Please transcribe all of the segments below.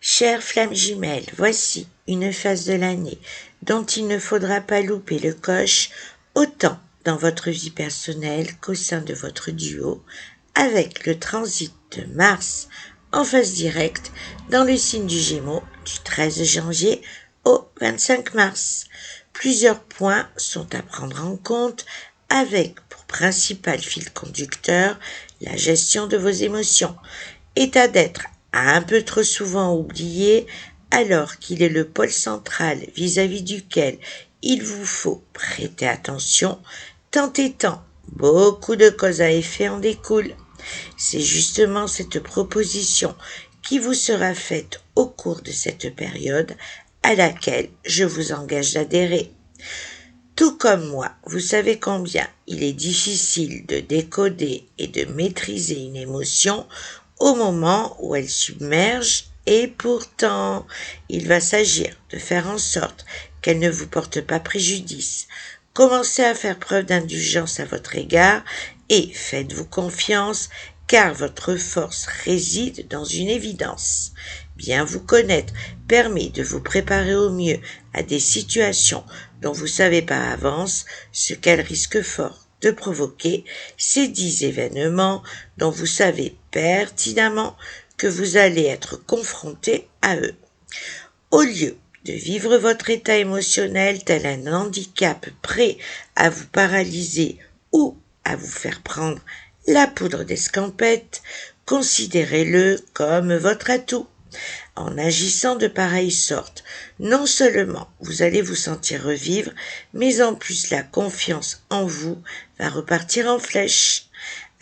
Chères flammes jumelles, voici une phase de l'année dont il ne faudra pas louper le coche, autant dans votre vie personnelle qu'au sein de votre duo, avec le transit de Mars en phase directe dans le signe du Gémeaux du 13 janvier au 25 mars. Plusieurs points sont à prendre en compte avec pour principal fil conducteur la gestion de vos émotions, état d'être un peu trop souvent oublié alors qu'il est le pôle central vis-à-vis duquel il vous faut prêter attention, tant et tant beaucoup de causes à effet en découlent. C'est justement cette proposition qui vous sera faite au cours de cette période à laquelle je vous engage d'adhérer. Tout comme moi, vous savez combien il est difficile de décoder et de maîtriser une émotion au moment où elle submerge, et pourtant, il va s'agir de faire en sorte qu'elle ne vous porte pas préjudice. Commencez à faire preuve d'indulgence à votre égard et faites-vous confiance, car votre force réside dans une évidence. Bien vous connaître permet de vous préparer au mieux à des situations dont vous savez par avance ce qu'elles risquent fort de provoquer, ces 10 événements dont vous savez pertinemment que vous allez être confronté à eux. Au lieu de vivre votre état émotionnel tel un handicap prêt à vous paralyser ou à vous faire prendre la poudre d'escampette, considérez-le comme votre atout. En agissant de pareille sorte, non seulement vous allez vous sentir revivre, mais en plus la confiance en vous va repartir en flèche.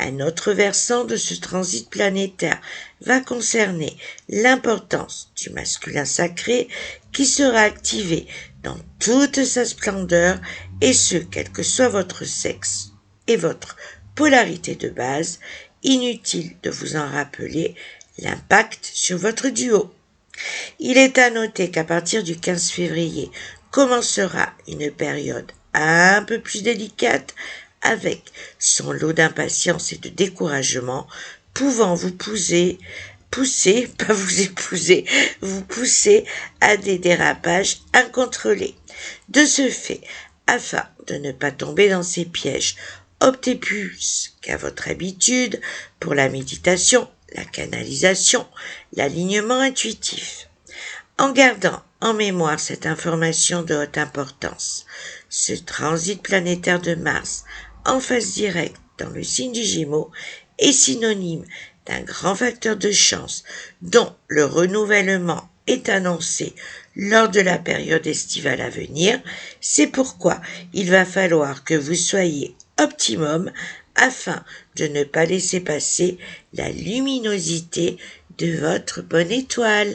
Un autre versant de ce transit planétaire va concerner l'importance du masculin sacré qui sera activé dans toute sa splendeur, et ce, quel que soit votre sexe et votre polarité de base. Inutile de vous en rappeler l'impact sur votre duo. Il est à noter qu'à partir du 15 février commencera une période un peu plus délicate, avec son lot d'impatience et de découragement pouvant vous pousser à des dérapages incontrôlés. De ce fait, afin de ne pas tomber dans ces pièges, optez plus qu'à votre habitude pour la méditation, la canalisation, l'alignement intuitif. En gardant en mémoire cette information de haute importance, ce transit planétaire de Mars en phase directe dans le signe du Gémeaux est synonyme d'un grand facteur de chance dont le renouvellement est annoncé lors de la période estivale à venir. C'est pourquoi il va falloir que vous soyez optimum afin de ne pas laisser passer la luminosité de votre bonne étoile.